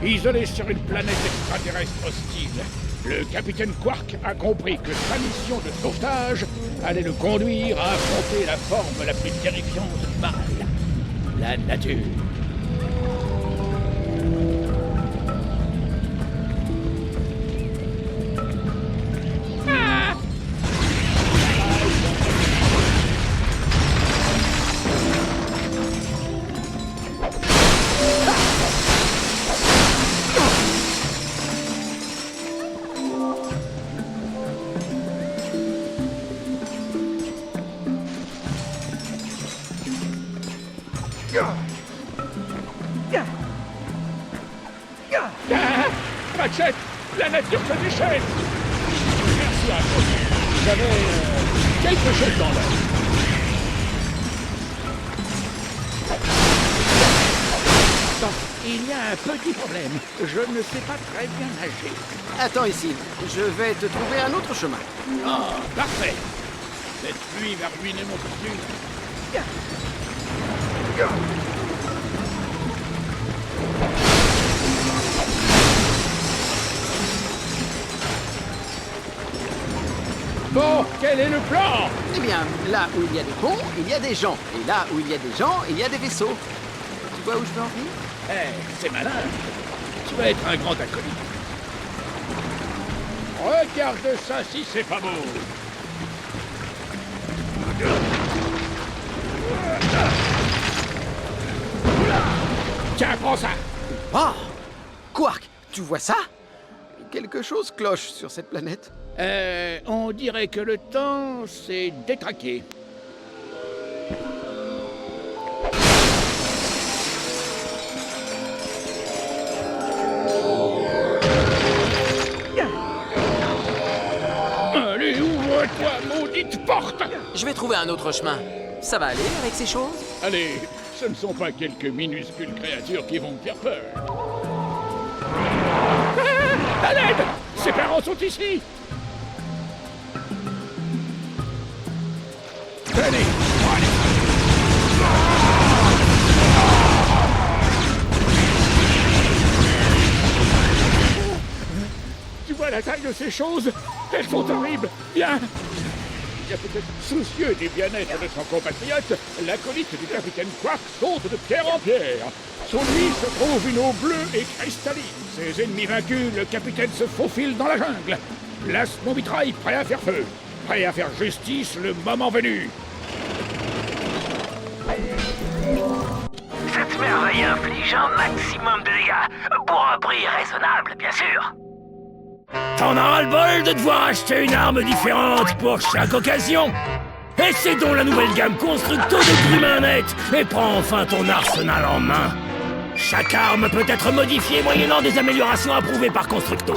isolé sur une planète extraterrestre hostile. Le capitaine Quark a compris que sa mission de sauvetage allait le conduire à affronter la forme la plus terrifiante du mal, la nature. Ratchet, la nature se déchaîne. Merci à vous. J'avais quelque chose dans l'œil. Bon, il y a un petit problème. Je ne sais pas très bien nager. Attends ici, je vais te trouver un autre chemin. Ah, parfait. Cette pluie va ruiner mon costume. Bon, quel est le plan? Eh bien, là où il y a des ponts, il y a des gens. Et là où il y a des gens, il y a des vaisseaux. Tu vois où je veux en venir? Eh, c'est malin. Tu vas être un grand acolyte. Regarde ça si c'est pas beau. Tiens, prends ça. Oh! Quark, tu vois ça? Quelque chose cloche sur cette planète. On dirait que le temps s'est détraqué. Allez, ouvre-toi, maudite porte! Je vais trouver un autre chemin. Ça va aller avec ces choses? Allez, ce ne sont pas quelques minuscules créatures qui vont me faire peur. Ah, à l'aide! Ses parents sont ici! Tenez! Tu vois la taille de ces choses? Elles sont horribles! Viens! Il y a peut-être soucieux du bien-être de son compatriote, l'acolyte du capitaine Quark saute de pierre en pierre. Sous lui se trouve une eau bleue et cristalline. Ses ennemis vaincus, le capitaine se faufile dans la jungle. Place mon mitraille prêt à faire feu. Prêt à faire justice le moment venu. Cette merveille inflige un maximum de dégâts, pour un prix raisonnable, bien sûr. T'en as ras-le-bol de devoir acheter une arme différente pour chaque occasion? Essaie donc la nouvelle gamme Constructo de Grummanet et prends enfin ton arsenal en main. Chaque arme peut être modifiée moyennant des améliorations approuvées par Constructo.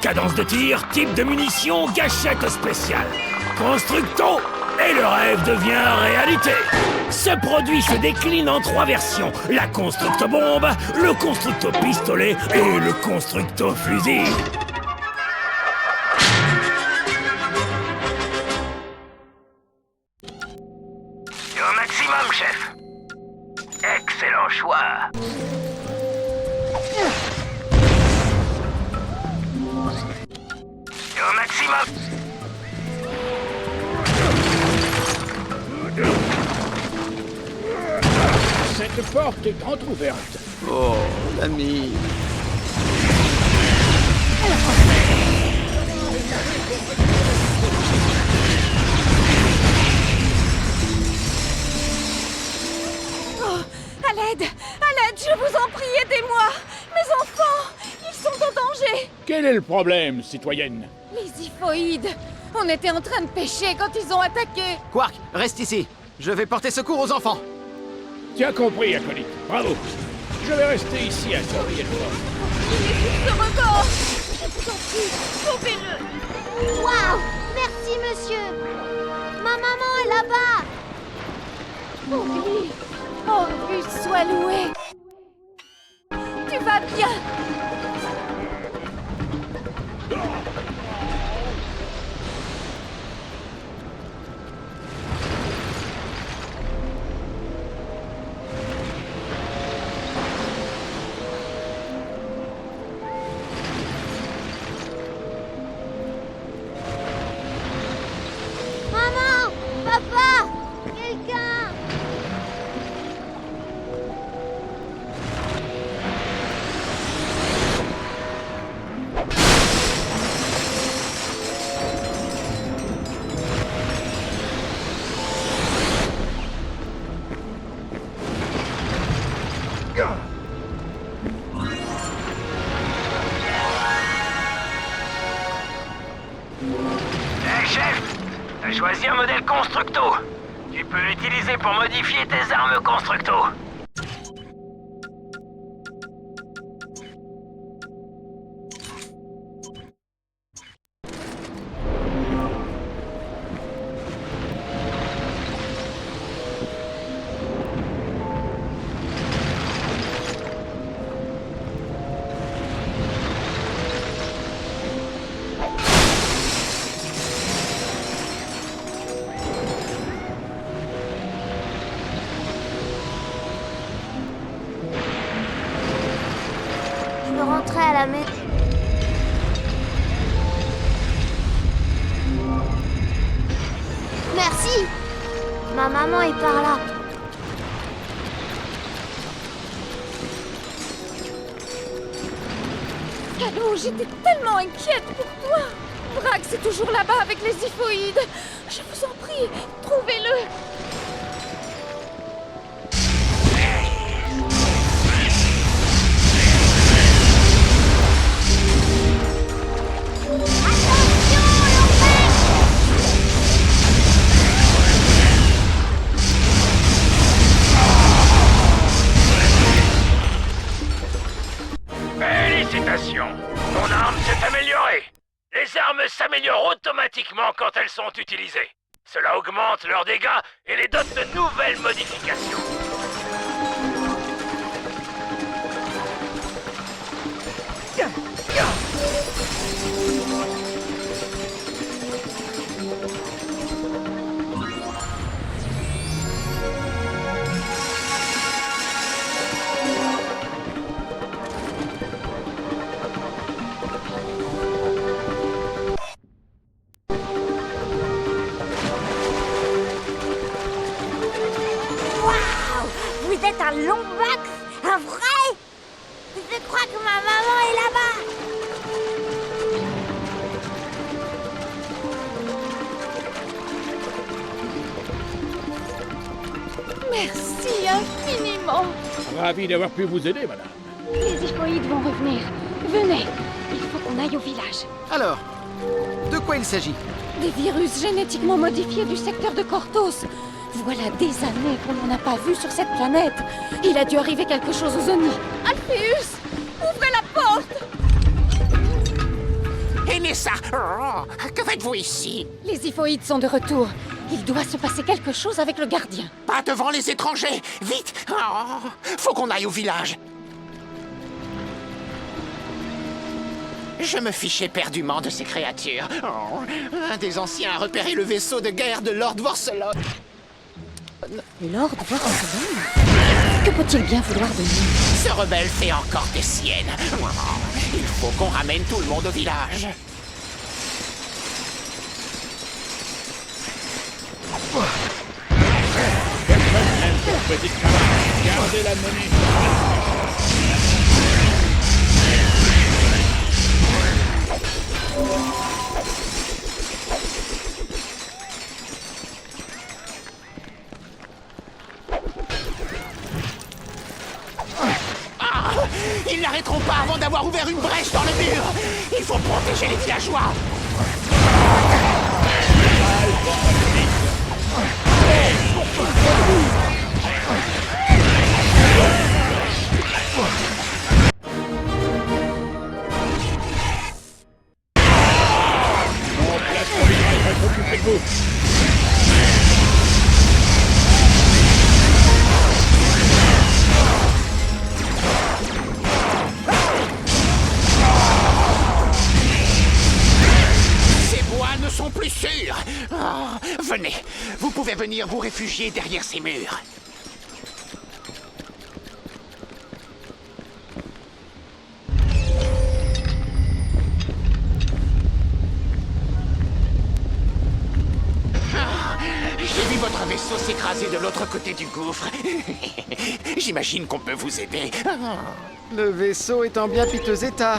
Cadence de tir, type de munitions, gâchette spéciale. Constructo, et le rêve devient réalité. Ce produit se décline en 3 versions. La Constructo Bombe, le Constructo Pistolet et le Constructo Fusil. Au maximum, chef. Excellent choix. Au maximum. Cette porte est entrouverte. Oh, l'ami. À l'aide, je vous en prie, aidez-moi. Mes enfants, ils sont en danger. Quel est le problème, citoyenne? Les Iphoïdes. On était en train de pêcher quand ils ont attaqué. Quark, reste ici. Je vais porter secours aux enfants. Tu as compris, acolyte. Bravo. Je vais rester ici à surveiller le fort. Il est sur ce record. Je vous en prie, sauvez-le. Waouh! Merci, monsieur! Ma maman est là-bas! Oh oui, oh oui, sois loué. Tu vas bien. J'ai choisi un modèle Constructo. Tu peux l'utiliser pour modifier tes armes Constructo. Je veux rentrer à la maison. Merci. Ma maman est par là. Calo, j'étais tellement inquiète pour toi. Brax est toujours là-bas avec les Ziphoïdes. Je vous en prie, trouvez-le. Félicitations! Ton arme s'est améliorée! Les armes s'améliorent automatiquement quand elles sont utilisées. Cela augmente leurs dégâts et les dote de nouvelles modifications. Vous êtes un Lombax? Un vrai? Je crois que ma maman est là-bas. Merci infiniment. Ravi d'avoir pu vous aider, madame. Les Ziphoïdes vont revenir. Venez, il faut qu'on aille au village. Alors, de quoi il s'agit? Des virus génétiquement modifiés du secteur de Cortos. Voilà des années qu'on n'en a pas vu sur cette planète. Il a dû arriver quelque chose aux Oni. Alpheus, ouvrez la porte. Enessa, que faites-vous ici? Les Ziphoïdes sont de retour. Il doit se passer quelque chose avec le gardien. Pas devant les étrangers! Vite! Oh, faut qu'on aille au village. Je me fichais perdument de ces créatures. Oh, un des anciens a repéré le vaisseau de guerre de Lord Vorselon. Lord Vorselon? Que peut-il bien vouloir de nous? Ce rebelle fait encore des siennes. Oh, il faut qu'on ramène tout le monde au village. Personne n'aime cette petite camarade. Gardez la monnaie. Ah, ils n'arrêteront pas avant d'avoir ouvert une brèche dans le mur. Il faut protéger les villageois. Mon plastron vital va s'occuper de vous. Ces bois ne sont plus sûrs. Ah, venez, vous pouvez venir vous réfugier derrière ces murs. J'ai vu votre vaisseau s'écraser de l'autre côté du gouffre. J'imagine qu'on peut vous aider. Le vaisseau est en bien piteux état.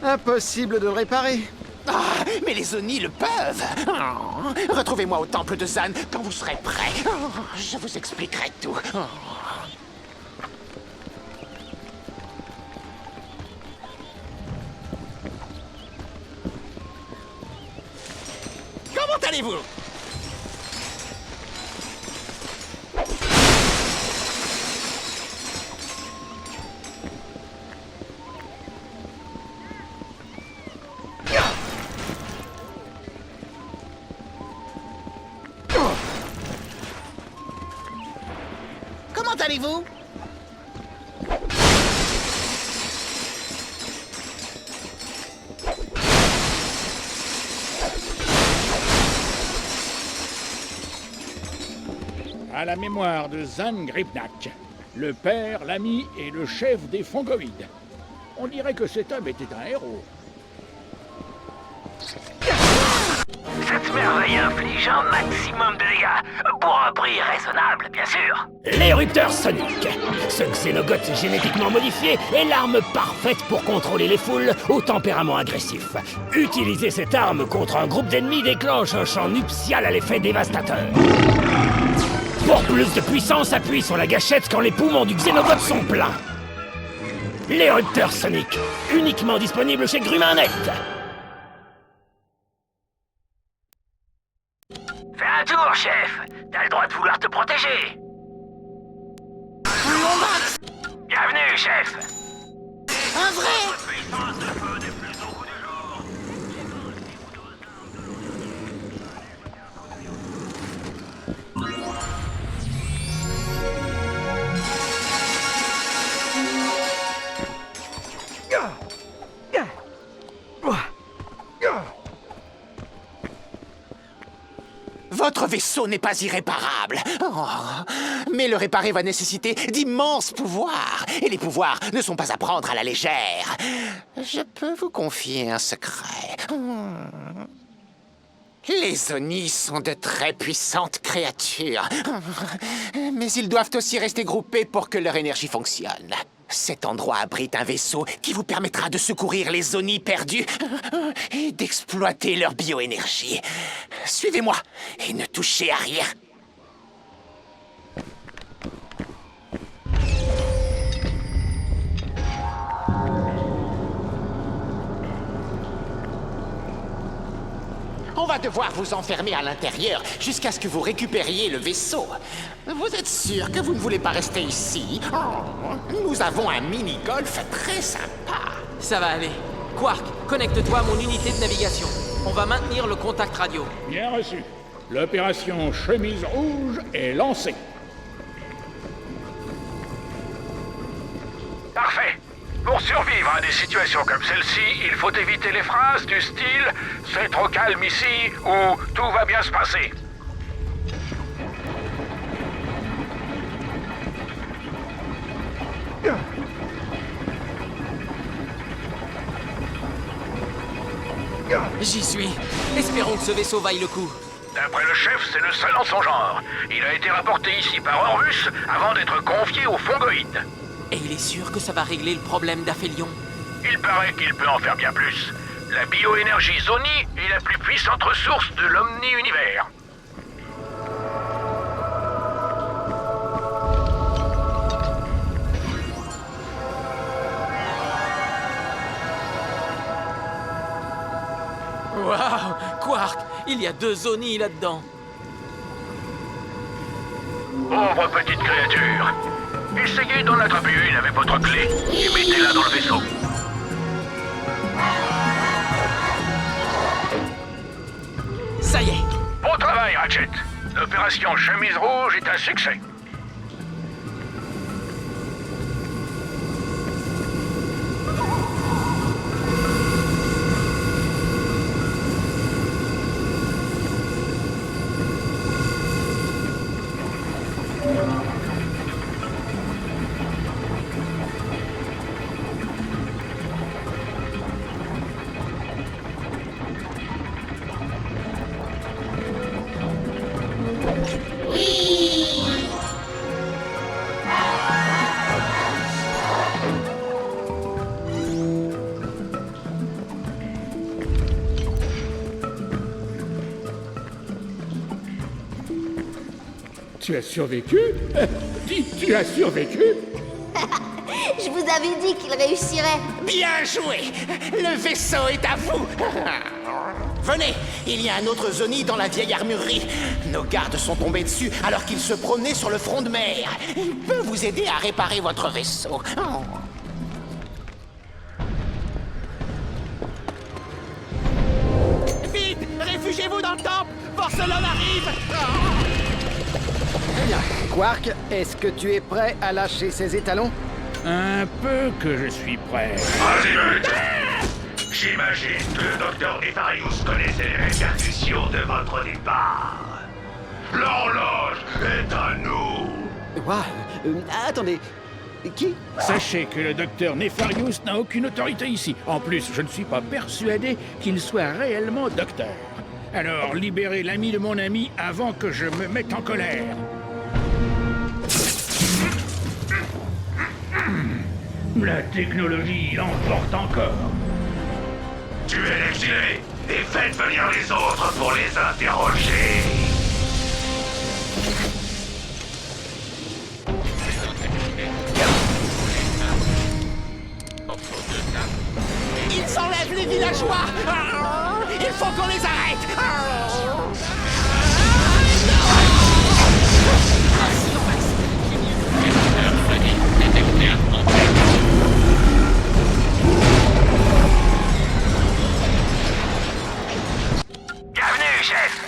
Impossible de le réparer. Ah, mais les Oni le peuvent. Oh, retrouvez-moi au temple de Zan quand vous serez prêt. Oh, je vous expliquerai tout. Oh. Comment allez-vous? vous? À la mémoire de Zan Gripnak, le père, l'ami et le chef des Fongoïdes. On dirait que cet homme était un héros. Cette merveille inflige un maximum de dégâts, pour un prix raisonnable, bien sûr. L'érupteur sonique. Ce xénogote génétiquement modifié est l'arme parfaite pour contrôler les foules au tempérament agressif. Utiliser cette arme contre un groupe d'ennemis déclenche un champ nuptial à l'effet dévastateur. Pour plus de puissance, appuie sur la gâchette quand les poumons du xénogote sont pleins. L'érupteur sonique, uniquement disponible chez Grumanet. Fais un tour, chef. T'as le droit de vouloir te protéger. Bienvenue, chef. Un vrai? Votre vaisseau n'est pas irréparable. Oh, mais le réparer va nécessiter d'immenses pouvoirs. Et les pouvoirs ne sont pas à prendre à la légère. Je peux vous confier un secret. Les Oni sont de très puissantes créatures. Mais ils doivent aussi rester groupés pour que leur énergie fonctionne. Cet endroit abrite un vaisseau qui vous permettra de secourir les Oni perdus et d'exploiter leur bioénergie. Suivez-moi et ne touchez à rien. On va devoir vous enfermer à l'intérieur jusqu'à ce que vous récupériez le vaisseau. Vous êtes sûr que vous ne voulez pas rester ici? Nous avons un mini-golf très sympa. Ça va aller. Quark, connecte-toi à mon unité de navigation. On va maintenir le contact radio. Bien reçu. L'opération Chemise Rouge est lancée. Parfait. Pour survivre à des situations comme celle-ci, il faut éviter les phrases du style « C'est trop calme ici » ou « Tout va bien se passer ». J'y suis. Espérons que ce vaisseau vaille le coup. D'après le chef, c'est le seul en son genre. Il a été rapporté ici par Orvus avant d'être confié aux Fongoïdes. Et il est sûr que ça va régler le problème d'Aphelion? Il paraît qu'il peut en faire bien plus. La bioénergie Zoni est la plus puissante ressource de l'omni-univers. Waouh! Quark, il y a 2 Oni là-dedans. Pauvre petite créature. Essayez d'en attraper une avec votre clé et mettez-la dans le vaisseau. Ça y est. Bon travail, Ratchet. L'opération Chemise Rouge est un succès. Tu as survécu? Dis, tu as survécu? Je vous avais dit qu'il réussirait. Bien joué! Le vaisseau est à vous! Venez, il y a un autre Zoni dans la vieille armurerie. Nos gardes sont tombés dessus alors qu'il se promenait sur le front de mer. Il peut vous aider à réparer votre vaisseau. Vite! Réfugiez-vous dans le temple! Porcelone arrive! Bien. Quark, est-ce que tu es prêt à lâcher ces étalons? Un peu que je suis prêt. Azimut! J'imagine que le docteur Nefarius connaissait les répercussions de votre départ. L'horloge est à nous! Ouah, attendez. Qui? Sachez que le docteur Nefarius n'a aucune autorité ici. En plus, je ne suis pas persuadé qu'il soit réellement docteur. Alors, libérez l'ami de mon ami avant que je me mette en colère. La technologie l'emporte encore. Tuez l'exilé et faites venir les autres pour les interroger. Ils enlèvent les villageois. Il faut qu'on les arrête. Bienvenue, chef!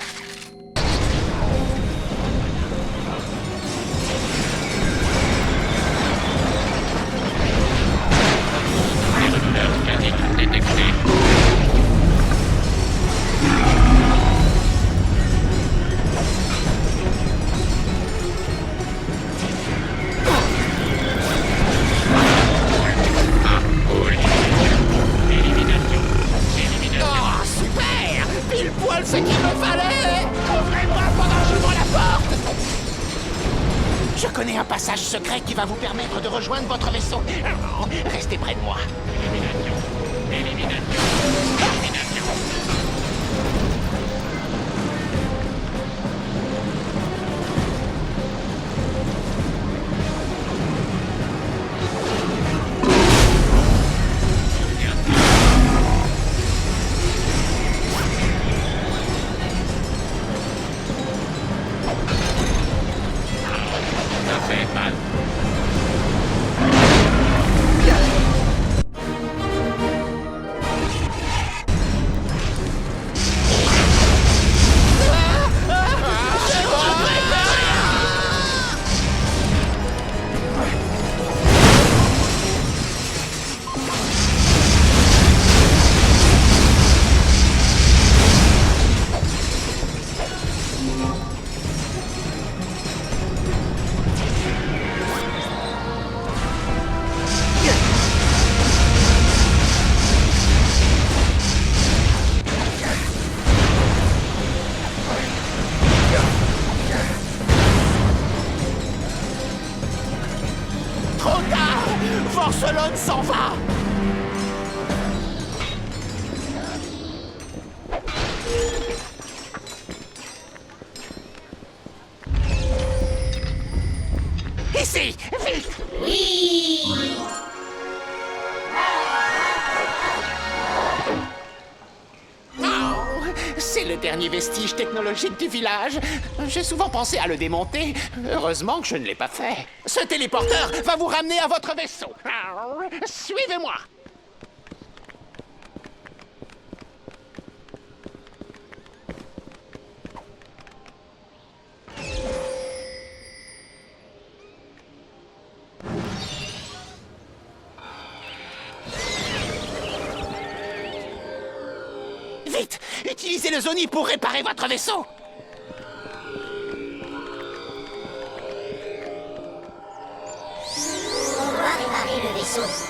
Oh, super! Pile poil ce qu'il me fallait! Ouvrez-moi pendant que j'ouvre la porte! Je connais un passage secret qui va vous permettre de rejoindre votre vaisseau. Restez près de moi. Trop tard! Forcelone s'en va! Ici! Vite! C'est le dernier vestige technologique du village. J'ai souvent pensé à le démonter. Heureusement que je ne l'ai pas fait. Ce téléporteur va vous ramener à votre vaisseau. Suivez-moi. Vite! Utilisez le Zoni pour réparer votre vaisseau! On doit réparer le vaisseau.